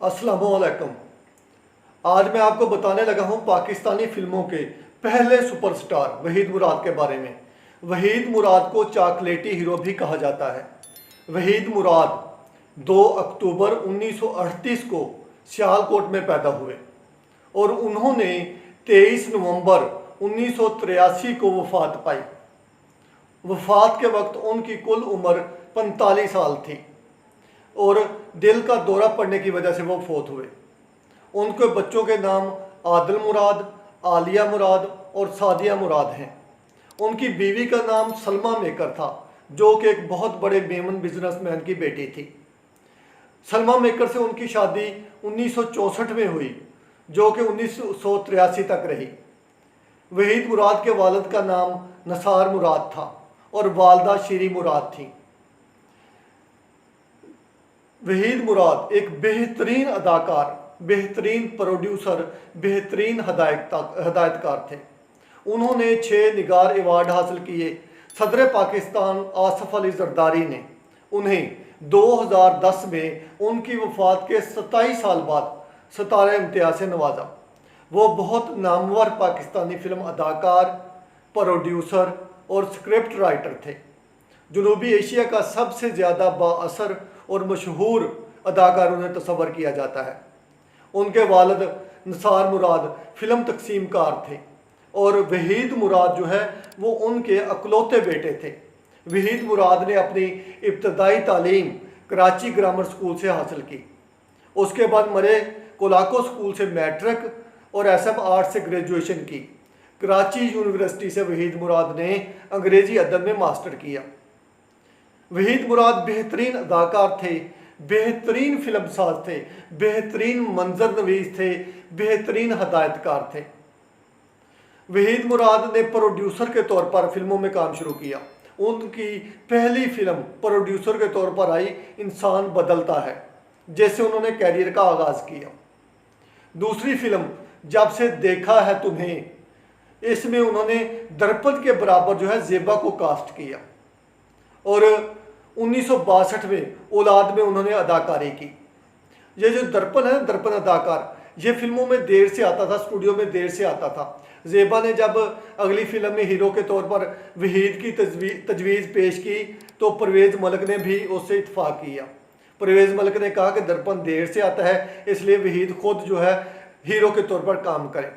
अस्सलाम वालेकुम। आज मैं आपको बताने लगा हूँ पाकिस्तानी फिल्मों के पहले सुपरस्टार वहीद मुराद के बारे में। वहीद मुराद को चॉकलेटी हीरो भी कहा जाता है। वहीद मुराद 2 अक्टूबर 1938 को सियालकोट में पैदा हुए और उन्होंने 23 नवंबर 1983 को वफ़ात पाई। वफ़ात के वक्त उनकी कुल उम्र 45 साल थी और दिल का दौरा पड़ने की वजह से वो फौत हुए। उनके बच्चों के नाम आदिल मुराद, आलिया मुराद और सादिया मुराद हैं। उनकी बीवी का नाम सलमा मेकर था, जो कि एक बहुत बड़े मेमन बिजनेसमैन की बेटी थी। सलमा मेकर से उनकी शादी 1964 में हुई, जो कि 1983 तक रही। वहीद मुराद के वालिद का नाम नसार मुराद था और वालदा शीरी मुराद थी। वहीद मुराद एक बेहतरीन अदाकार, बेहतरीन प्रोड्यूसर, बेहतरीन हदायतकार थे। उन्होंने 6 निगार अवार्ड हासिल किए। सदर पाकिस्तान आसिफ अली जरदारी ने उन्हें 2010 में उनकी वफ़ात के 27 साल बाद सितारे इम्तियाज़ से नवाजा। वो बहुत नामवर पाकिस्तानी फिल्म अदाकार, प्रोड्यूसर और स्क्रिप्ट राइटर थे। जनूबी एशिया का सबसे ज़्यादा बाअसर और मशहूर अदाकार उन्हें तस्वर किया जाता है। उनके वालिद नसार मुराद फिल्म तकसीमकार थे और वहीद मुराद जो है वो उनके अकलौते बेटे थे। वहीद मुराद ने अपनी इब्तदाई तालीम कराची ग्रामर स्कूल से हासिल की। उसके बाद मरे कोलाको स्कूल से मैट्रिक और SM आर्ट से ग्रेजुएशन की। कराची यूनिवर्सिटी से वहीद मुराद ने अंग्रेज़ी अदब में मास्टर किया। वहीद मुराद बेहतरीन अदाकार थे, बेहतरीन फिल्म साज थे, बेहतरीन मंजर नवीस थे, बेहतरीन हदायतकार थे। वहीद मुराद ने प्रोड्यूसर के तौर पर फिल्मों में काम शुरू किया। उनकी पहली फिल्म प्रोड्यूसर के तौर पर आई इंसान बदलता है, जैसे उन्होंने कैरियर का आगाज़ किया। दूसरी फिल्म जब से देखा है तुम्हें, इसमें उन्होंने दर्पण के बराबर जो है ज़ेबा को कास्ट किया और 1962 में औलाद में उन्होंने अदाकारी की। ये जो दर्पण है, दर्पण अदाकार, ये फिल्मों में देर से आता था, स्टूडियो में देर से आता था। ज़ेबा ने जब अगली फिल्म में हीरो के तौर पर वहीद की तजवीज़ पेश की तो परवेज़ मलिक ने भी उससे इत्फाक किया। परवेज़ मलिक ने कहा कि दर्पण देर से आता है, इसलिए वहीद खुद जो है हीरो के तौर पर काम करे।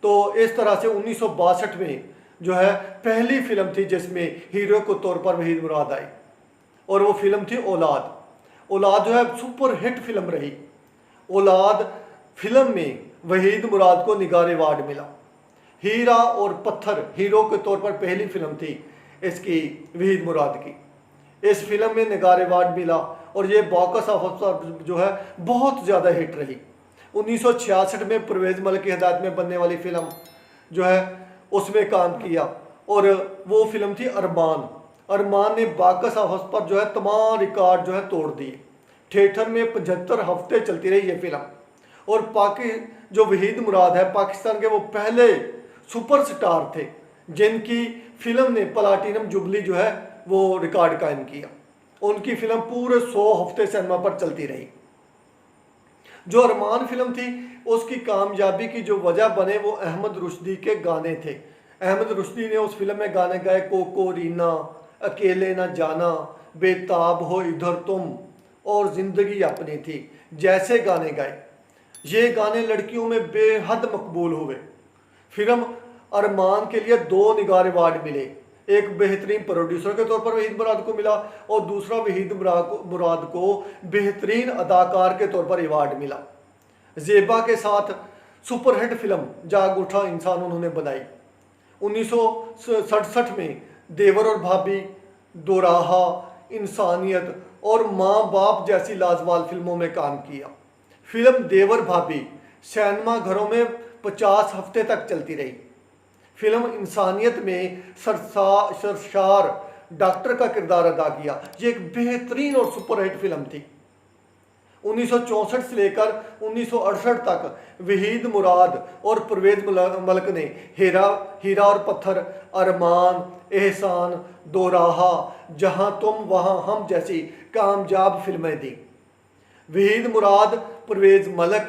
तो इस तरह से 1962 में जो है पहली फिल्म थी जिसमें हीरो के तौर पर वहीद मुराद आई और वो फिल्म थी औलाद। औलाद जो है सुपर हिट फिल्म रही। औलाद फिल्म में वहीद मुराद को निगार अवार्ड मिला। हीरा और पत्थर हीरो के तौर पर पहली फिल्म थी इसकी वहीद मुराद की। इस फिल्म में निगार अवार्ड मिला और ये बॉक्स ऑफिस पर जो है बहुत ज़्यादा हिट रही। 1966 में परवेज़ मलिक की हिदायत में बनने वाली फिल्म जो है उसमें काम किया और वो फिल्म थी अरमान। अरमान ने बॉक्स ऑफिस पर जो है तमाम रिकॉर्ड जो है तोड़ दिए। थिएटर में 75 हफ्ते चलती रही ये फिल्म और जो वहीद मुराद है पाकिस्तान के वो पहले सुपरस्टार थे जिनकी फिल्म ने प्लाटिनम जुबली जो है वो रिकॉर्ड कायम किया। उनकी फिल्म पूरे 100 हफ्ते सिनेमा पर चलती रही। जो अरमान फिल्म थी उसकी कामयाबी की जो वजह बने वो अहमद रुश्दी के गाने थे। अहमद रुश्दी ने उस फिल्म में गाने गाए कोको रीना, अकेले ना जाना, बेताब हो इधर तुम और ज़िंदगी अपनी थी जैसे गाने गाए। ये गाने लड़कियों में बेहद मकबूल हुए। फिल्म अरमान के लिए 2 निगार अवार्ड मिले। एक बेहतरीन प्रोड्यूसर के तौर पर वहीद मुराद को मिला और दूसरा वहीद मुराद को बेहतरीन अदाकार के तौर पर अवार्ड मिला। ज़ेबा के साथ सुपरहिट फिल्म जाग उठा इंसान उन्होंने बनाई। 1967 में देवर और भाभी, दोराहा, इंसानियत और माँ बाप जैसी लाजवाब फिल्मों में काम किया। फिल्म देवर भाभी सिनेमा घरों में 50 हफ्ते तक चलती रही। फिल्म इंसानियत में सरशार डॉक्टर का किरदार अदा किया। ये एक बेहतरीन और सुपरहिट फिल्म थी। 1964 से लेकर 1968 तक वहीद मुराद और परवेज़ मलिक ने हीरा और पत्थर, अरमान, एहसान, दोराहा, जहां तुम वहां हम जैसी कामयाब फिल्में दी। वहीद मुराद, परवेज़ मलिक,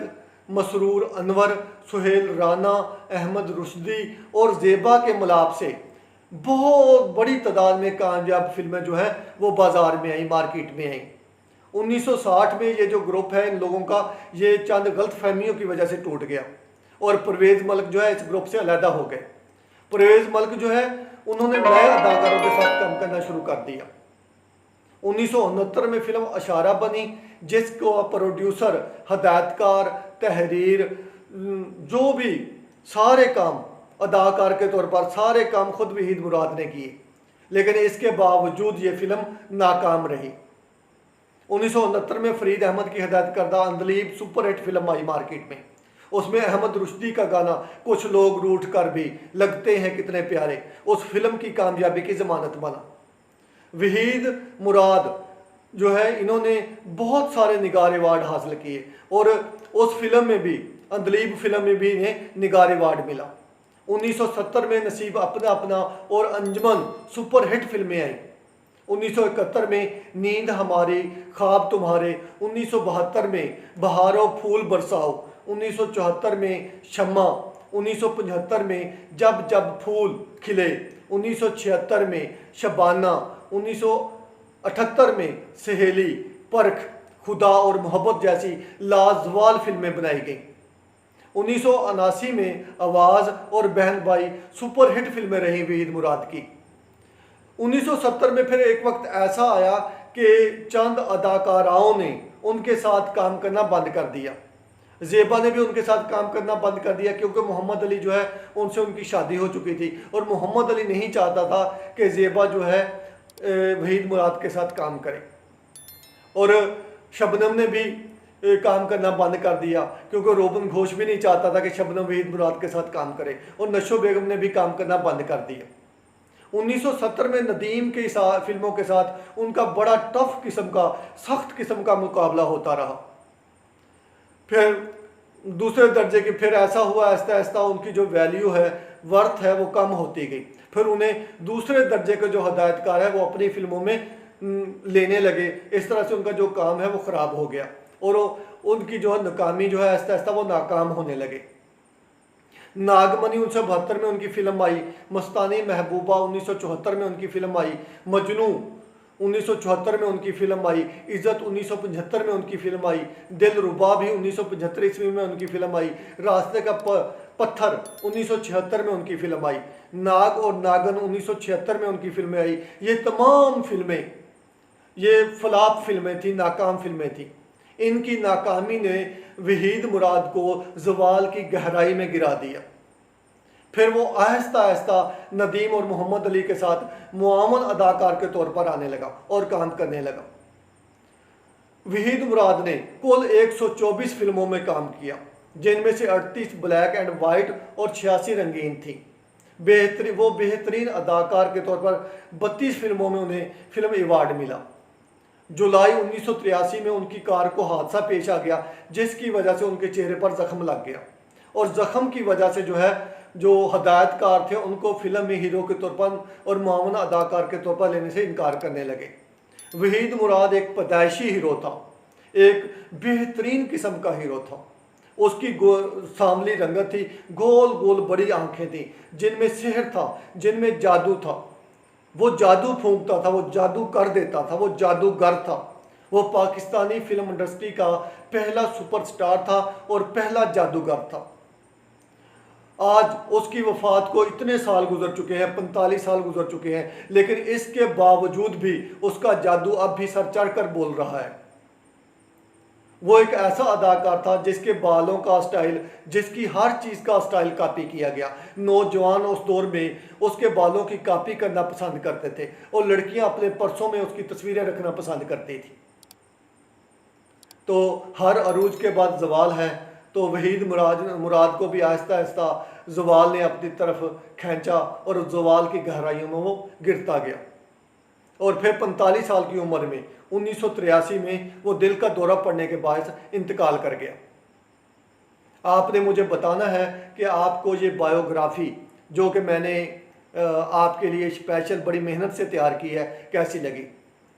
मसरूर अनवर, सुहेल राना, अहमद रुश्दी और ज़ेबा के मिलाप से बहुत बड़ी तादाद में कामयाब फिल्में जो है वो बाज़ार में आई, मार्केट में आई। 1960 में ये जो ग्रुप है इन लोगों का, ये चंद गलत फहमियों की वजह से टूट गया और परवेज़ मलिक जो है इस ग्रुप से अलहदा हो गए। परवेज़ मलिक जो है उन्होंने नए अदाकारों के साथ काम करना शुरू कर दिया। 1969 में फिल्म अशारा बनी, जिसको प्रोड्यूसर, हदायतकार, तहरीर, जो भी सारे काम अदाकार के तौर पर सारे काम खुद वहीद मुराद ने किए, लेकिन इसके बावजूद ये फिल्म नाकाम रही। 1969 में फरीद अहमद की हदायत करदा अंदलीब सुपरहिट फिल्म आई मार्केट में। उसमें अहमद रुश्दी का गाना कुछ लोग रूठ कर भी लगते हैं कितने प्यारे उस फिल्म की कामयाबी की ज़मानत बना। वहीद मुराद जो है इन्होंने बहुत सारे निगार अवार्ड हासिल किए और उस फिल्म में भी, अंदलीब फिल्म में भी इन्हें निगार अवार्ड मिला। 1970 में नसीब अपना अपना और अंजमन सुपरहिट फिल्में आई। 1971 में नींद हमारी, ख्वाब तुम्हारे, 1972 में बहारों फूल बरसाओ, 1974 में शम्मा, 1975 में जब जब फूल खिले, 1976 में शबाना, 1978 में सहेली, परख, खुदा और मोहब्बत जैसी लाजवाब फिल्में बनाई गईं। 1979 में आवाज़ और बहन भाई सुपरहिट फिल्में रहीं वहीद मुराद की। 1970 में फिर एक वक्त ऐसा आया कि चंद अदाकाराओं ने उनके साथ काम करना बंद कर दिया। ज़ेबा ने भी उनके साथ काम करना बंद कर दिया क्योंकि मोहम्मद अली जो है उनसे उनकी शादी हो चुकी थी और मोहम्मद अली नहीं चाहता था कि ज़ेबा जो है वहीद मुराद के साथ काम करे। और शबनम ने भी काम करना बंद कर दिया क्योंकि रोबन घोष भी नहीं चाहता था कि शबनम वहीद मुराद के साथ काम करे और नशो बेगम ने भी काम करना बंद कर दिया। 1970 में नदीम के साथ फिल्मों के साथ उनका बड़ा टफ किस्म का, सख्त किस्म का मुकाबला होता रहा। फिर दूसरे दर्जे की फिर ऐसा हुआ, आहिस्ता आहिस्ता उनकी जो वैल्यू है, वर्थ है, वो कम होती गई। फिर उन्हें दूसरे दर्जे के जो हदायतकार है वो अपनी फिल्मों में लेने लगे। इस तरह से उनका जो काम है वो ख़राब हो गया और उनकी जो है नाकामी जो है आहिस्ता आहिस्ता वो नाकाम होने लगे। नागमनी 1972 में उनकी फिल्म आई, मस्तानी महबूबा 1974 में उनकी फिल्म आई, मजनू 1974 में उनकी फिल्म आई, इज़्ज़त 1975 में उनकी फिल्म आई, दिलरुबा भी 1975 ईस्वी में उनकी फिल्म आई, रास्ते का पत्थर 1976 में उनकी फिल्म आई, नाग और नागन 1976 में उनकी फिल्में आई। ये तमाम फिल्में ये फ्लॉप फिल्में थी, नाकाम फिल्में थी। इनकी नाकामी ने वहीद मुराद को ज़वाल की गहराई में गिरा दिया। फिर वो आहिस्ता आहिस्ता नदीम और मोहम्मद अली के साथ मुआवन अदाकार के तौर पर आने लगा और काम करने लगा। वहीद मुराद ने कुल 124 फिल्मों में काम किया, जिनमें से 38 ब्लैक एंड वाइट और 86 रंगीन थी। वो बेहतरीन अदाकार के तौर पर 32 फिल्मों में उन्हें फिल्म अवार्ड मिला। जुलाई 1983 में उनकी कार को हादसा पेश आ गया, जिसकी वजह से उनके चेहरे पर जख्म लग गया और जख्म की वजह से जो हदायतकार थे उनको फिल्म में हीरो के तौर पर और मुआवन अदाकार के तौर पर लेने से इनकार करने लगे। वहीद मुराद एक पैदाइशी हीरो था, एक बेहतरीन किस्म का हीरो था। उसकी सांवली रंगत थी, गोल गोल बड़ी आंखें थी, जिनमें सिहर था, जिनमें जादू था। वो जादू फूंकता था, वो जादू कर देता था, वो जादूगर था। वो पाकिस्तानी फिल्म इंडस्ट्री का पहला सुपरस्टार था और पहला जादूगर था। आज उसकी वफ़ात को इतने साल गुजर चुके हैं, 45 साल गुजर चुके हैं, लेकिन इसके बावजूद भी उसका जादू अब भी सर चढ़ कर बोल रहा है। वो एक ऐसा अदाकार था जिसके बालों का स्टाइल, जिसकी हर चीज़ का स्टाइल कॉपी किया गया। नौजवान उस दौर में उसके बालों की कॉपी करना पसंद करते थे और लड़कियां अपने पर्सों में उसकी तस्वीरें रखना पसंद करती थी। तो हर अरूज के बाद ज़वाल है, तो वहीद मुराद को भी आहिस्ता आहिस्ता ज़वाल ने अपनी तरफ खींचा और ज़वाल की गहराइयों में वो गिरता गया और फिर 45 साल की उम्र में 1983 में वो दिल का दौरा पड़ने के बायस इंतकाल कर गया। आपने मुझे बताना है कि आपको ये बायोग्राफी जो कि मैंने आपके लिए स्पेशल बड़ी मेहनत से तैयार की है कैसी लगी।